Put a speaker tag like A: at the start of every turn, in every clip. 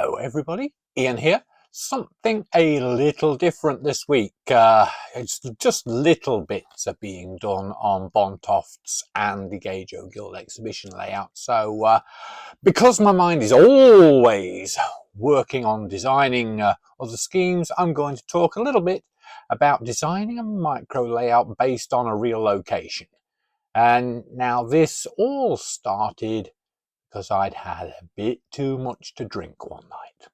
A: Hello everybody, Ian here. Something a little different this week. It's just little bits are being done on Bontoft's and the Gage O'Gill exhibition layout. So because my mind is always working on designing other schemes, I'm going to talk a little bit about designing a micro layout based on a real location. And now this all started because I'd had a bit too much to drink one night.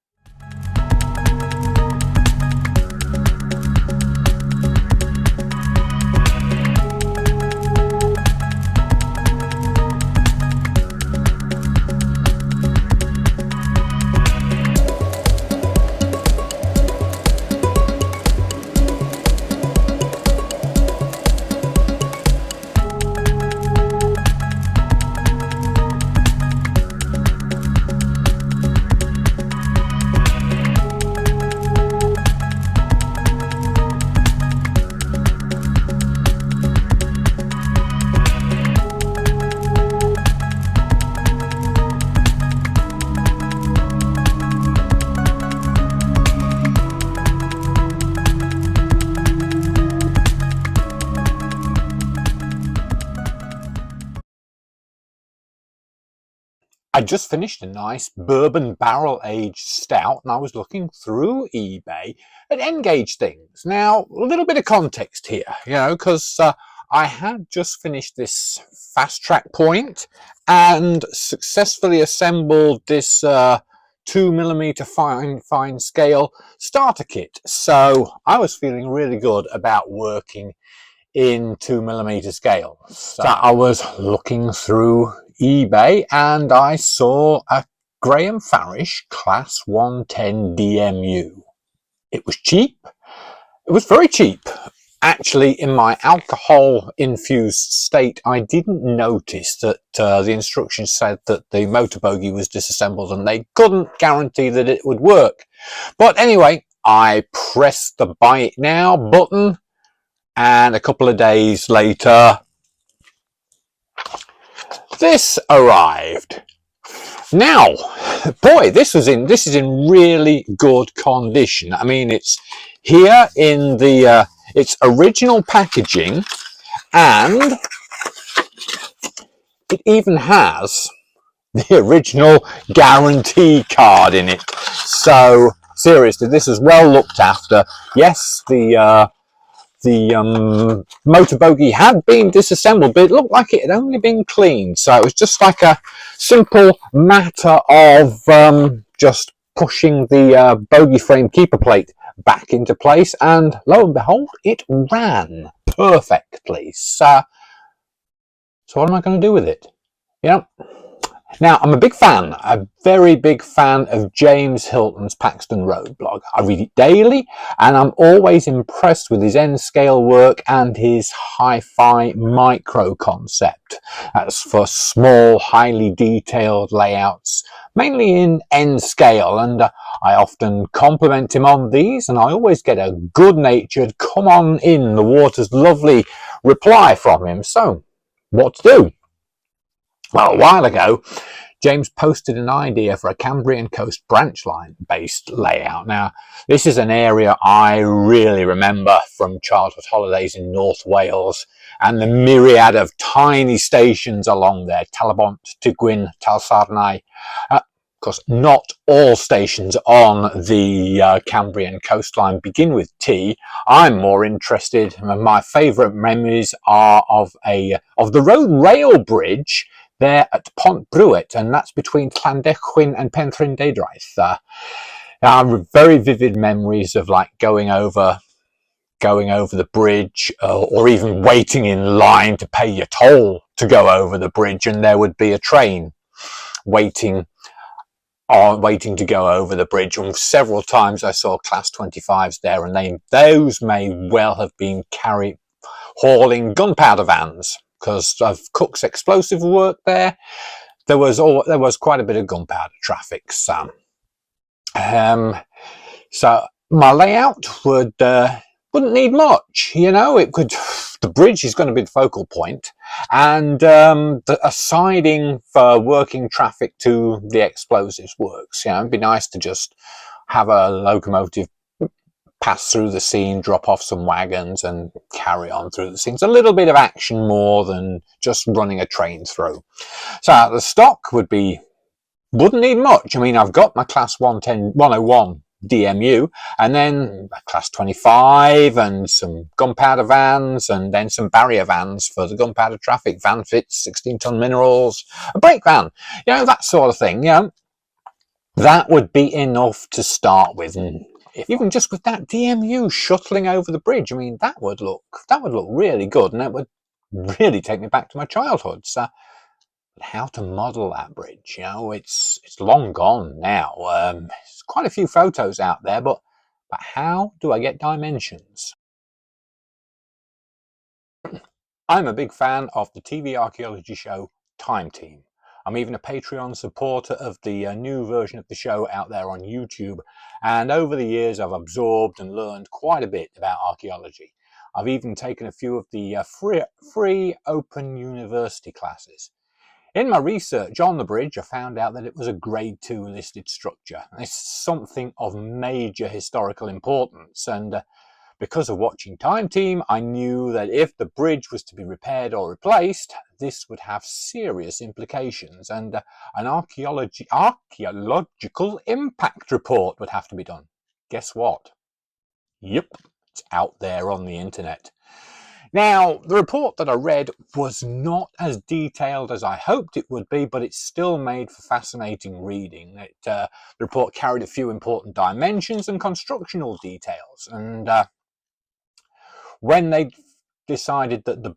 A: I just finished a nice bourbon barrel aged stout and I was looking through eBay at N-gauge things. Now, a little bit of context here, because I had just finished this fast track point and successfully assembled this 2mm fine scale starter kit. So I was feeling really good about working in 2mm scale. So I was looking through eBay and I saw a Graham Farish Class 110 DMU. It was cheap. It was very cheap. Actually, in my alcohol-infused state, I didn't notice that the instructions said that the motor bogie was disassembled and they couldn't guarantee that it would work. But anyway, I pressed the buy it now button and a couple of days later, this arrived. Now, boy, this is in really good condition. I mean, it's here in the its original packaging, and it even has the original guarantee card in it. So seriously, this is well looked after. Yes, the motor bogie had been disassembled, but it looked like it had only been cleaned. So it was just like a simple matter of just pushing the bogie frame keeper plate back into place, and lo and behold, it ran perfectly. So what am I going to do with it? Now, I'm a very big fan of James Hilton's Paxton Road blog. I read it daily, and I'm always impressed with his N-scale work and his hi-fi micro concept. That's for small, highly detailed layouts, mainly in N-scale, and I often compliment him on these, and I always get a good-natured, come on in, the water's lovely reply from him. So, what to do? Well, a while ago, James posted an idea for a Cambrian Coast branch line based layout. Now, this is an area I really remember from childhood holidays in North Wales and the myriad of tiny stations along there, Talabont, Tygwyn, Talsarnau. Of course, not all stations on the Cambrian coastline begin with T. I'm more interested, my favourite memories are of the road rail bridge there at Pont Bruet, and that's between Llandecwyn and Penrhyn Deudraeth. Very vivid memories of like going over the bridge, or even waiting in line to pay your toll to go over the bridge, and there would be a train waiting to go over the bridge. And several times I saw Class 25s there, and those may well have been hauling gunpowder vans, because of Cook's explosive work there. There was quite a bit of gunpowder traffic. So my layout wouldn't need much. It could the bridge is going to be the focal point, and a siding for working traffic to the explosives works. You know, it'd be nice to just have a locomotive pass through the scene, drop off some wagons, and carry on through the scene. It's a little bit of action more than just running a train through. So the stock wouldn't need much. I mean, I've got my class 101 DMU, and then a class 25 and some gunpowder vans, and then some barrier vans for the gunpowder traffic, van fits, 16-ton minerals, a brake van, you know, that sort of thing. You know, that would be enough to start with. And even just with that DMU shuttling over the bridge, I mean, that would look really good, and that would really take me back to my childhood. So how to model that bridge, you know, it's long gone now. There's quite a few photos out there, but how do I get dimensions? I'm a big fan of the TV archaeology show Time Team. I'm even a Patreon supporter of the new version of the show out there on YouTube, and over the years I've absorbed and learned quite a bit about archaeology. I've even taken a few of the free open university classes. In my research on the bridge, I found out that it was a Grade 2 listed structure. It's something of major historical importance, and because of watching Time Team, I knew that if the bridge was to be repaired or replaced, this would have serious implications, and an archaeological impact report would have to be done. Guess what? Yep, it's out there on the internet. Now, the report that I read was not as detailed as I hoped it would be, but it still made for fascinating reading. The report carried a few important dimensions and constructional details, and when they decided that the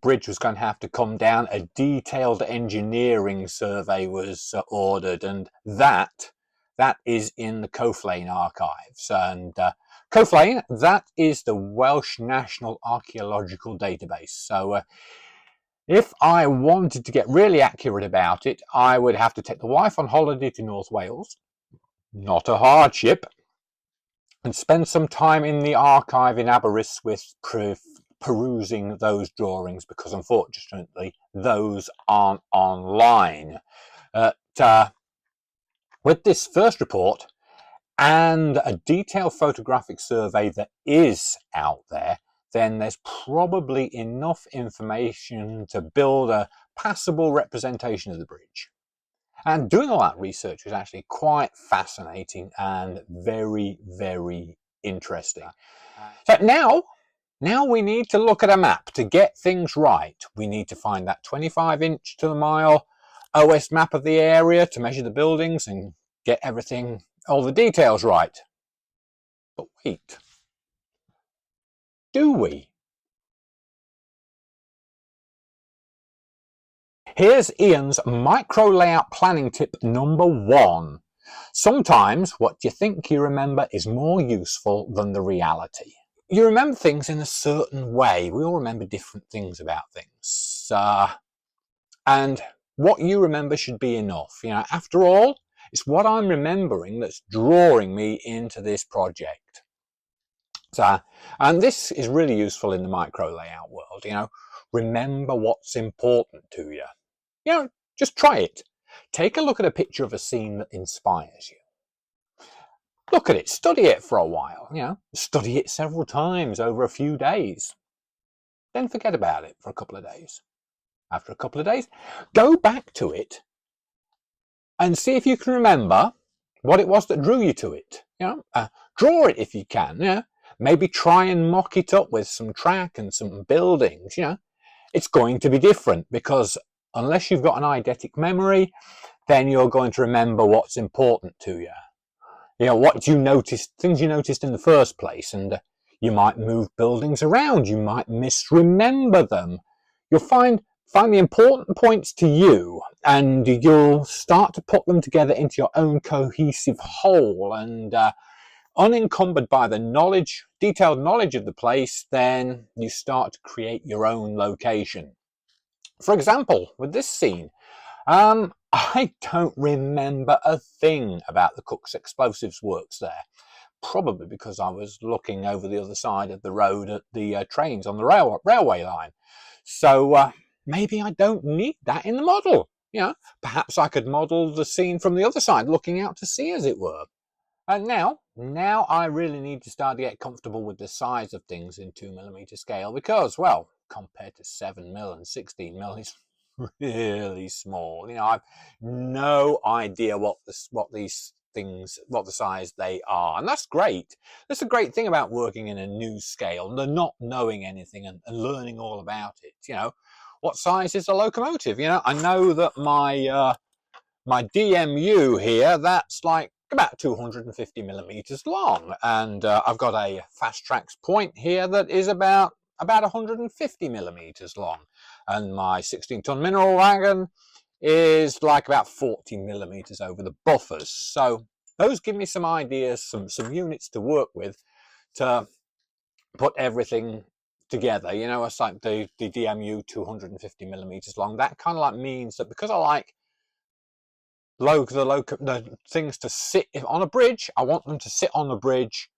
A: bridge was going to have to come down, a detailed engineering survey was ordered, and that is in the Coflane archives. And Coflane, that is the Welsh National Archaeological Database. So if I wanted to get really accurate about it, I would have to take the wife on holiday to North Wales, not a hardship, and spend some time in the archive in Aberystwyth perusing those drawings, because unfortunately those aren't online. With this first report and a detailed photographic survey that is out there, then there's probably enough information to build a passable representation of the bridge. And doing all that research was actually quite fascinating and very, very interesting. So now we need to look at a map to get things right. We need to find that 25-inch to the mile OS map of the area to measure the buildings and get everything, all the details right. But wait, do we? Here's Ian's micro layout planning tip number 1. Sometimes what you think you remember is more useful than the reality. You remember things in a certain way. We all remember different things about things. And what you remember should be enough. You know, after all, it's what I'm remembering that's drawing me into this project. So, and this is really useful in the micro layout world. You know, remember what's important to you. You know, just try it. Take a look at a picture of a scene that inspires you. Look at it, study it for a while, you know, study it several times over a few days. Then forget about it for a couple of days. After a couple of days, go back to it and see if you can remember what it was that drew you to it. You know, draw it if you can. You know, maybe try and mock it up with some track and some buildings. You know, it's going to be different because unless you've got an eidetic memory, then you're going to remember what's important to you. You know, what you noticed, things you noticed in the first place, and you might move buildings around, you might misremember them. You'll find the important points to you, and you'll start to put them together into your own cohesive whole, and unencumbered by the knowledge, detailed knowledge of the place, then you start to create your own location. For example, with this scene, I don't remember a thing about the Cook's Explosives works there, probably because I was looking over the other side of the road at the trains on the railway line. So maybe I don't need that in the model. You know, perhaps I could model the scene from the other side, looking out to sea, as it were. And now I really need to start to get comfortable with the size of things in 2mm scale because, well, compared to 7mm and 16mm, it's really small. You know, I've no idea what these things, what the size they are, and that's great. That's a great thing about working in a new scale, the not knowing anything and learning all about it. You know, what size is a locomotive? You know, I know that my DMU here, that's like about 250mm long, and I've got a fast tracks point here that is about 150mm long, and my 16-ton mineral wagon is like about 40mm over the buffers. So those give me some ideas, some units to work with to put everything together. You know, it's like the DMU 250mm long. That kind of like means that because I like the things to sit on a bridge, I want them to sit on the bridge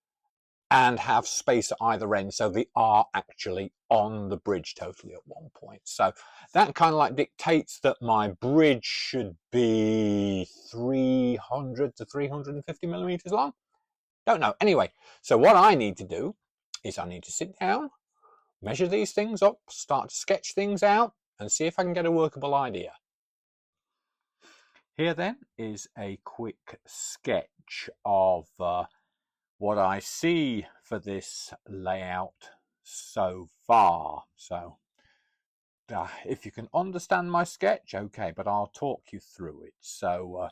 A: and have space at either end, so they are actually on the bridge totally at one point. So that kind of like dictates that my bridge should be 300 to 350mm long. Don't know. Anyway, so what I need to do is I need to sit down, measure these things up, start to sketch things out, and see if I can get a workable idea. Here then is a quick sketch of what I see for this layout so far. So if you can understand my sketch, okay, but I'll talk you through it. So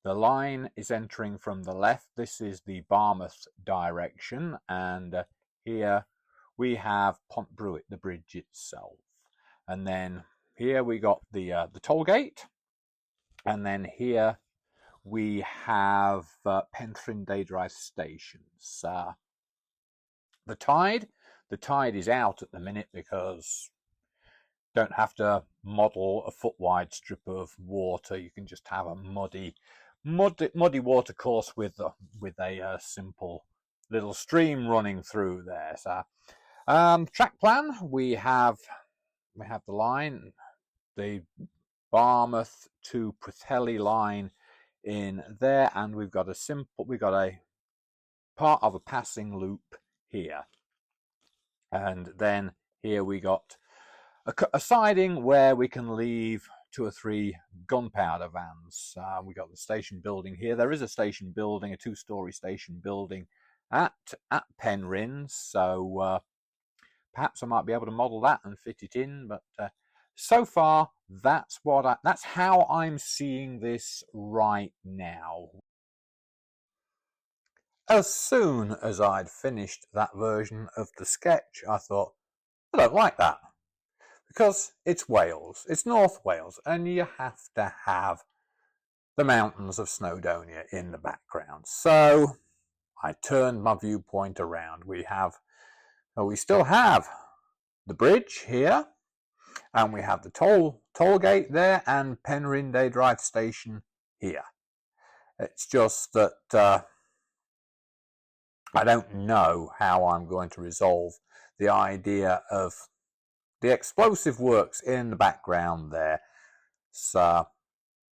A: the line is entering from the left. This is the Barmouth direction, and here we have Pont Bruit, the bridge itself. And then here we got the toll gate, and then here we have Penrhyn Drive stations. The tide is out at the minute because don't have to model a foot wide strip of water. You can just have a muddy water course with a simple little stream running through there. So track plan, we have the line, the Barmouth to Pwllheli line in there, and we've got a part of a passing loop here, and then here we got a siding where we can leave 2 or 3 gunpowder vans. We got the station building here. There is a station building, a 2-story station building at Penrhyn, so perhaps I might be able to model that and fit it in, but so far that's how I'm seeing this right now. As soon as I'd finished that version of the sketch, I thought, I don't like that, because it's Wales, it's North Wales, and you have to have the mountains of Snowdonia in the background. So I turned my viewpoint around. We still have the bridge here, and we have the toll gate there, and Penrhyn Drive station here. It's just that I don't know how I'm going to resolve the idea of the explosive works in the background there. So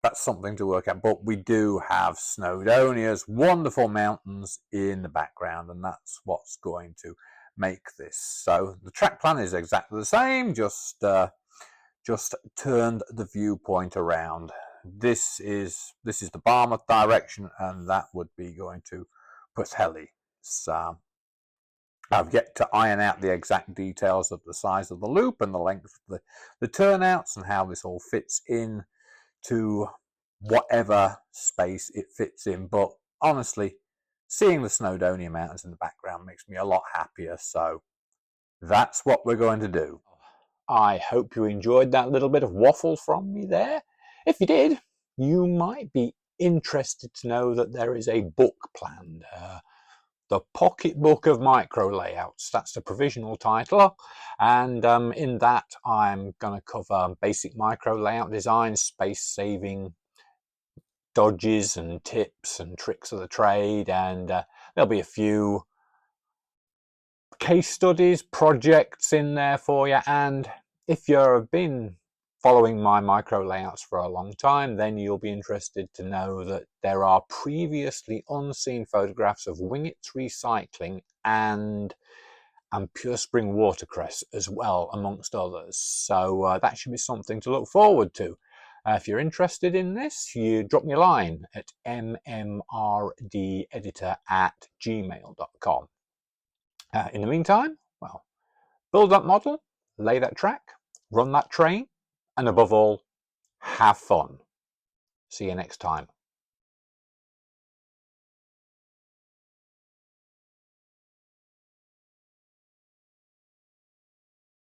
A: that's something to work out. But we do have Snowdonia's wonderful mountains in the background, and that's what's going to make this. So the track plan is exactly the same, just turned the viewpoint around. This is the Barmouth direction, and that would be going to Pwllheli. So I've yet to iron out the exact details of the size of the loop and the length of the turnouts and how this all fits in to whatever space it fits in. But honestly, seeing the Snowdonia Mountains in the background makes me a lot happier. So that's what we're going to do. I hope you enjoyed that little bit of waffle from me there. If you did, you might be interested to know that there is a book planned. The Pocketbook of Micro Layouts. That's the provisional title. And in that, I'm going to cover basic micro layout design, space saving dodges and tips and tricks of the trade. And There'll be a few case studies, projects in there for you, and if you've been following my micro layouts for a long time, then you'll be interested to know that there are previously unseen photographs of wingets recycling and pure spring watercress as well, amongst others. So that should be something to look forward to. If you're interested in this, you drop me a line at mmrdeditor@gmail.com. In the meantime, well, build that model, lay that track, run that train, and above all, have fun. See you next time.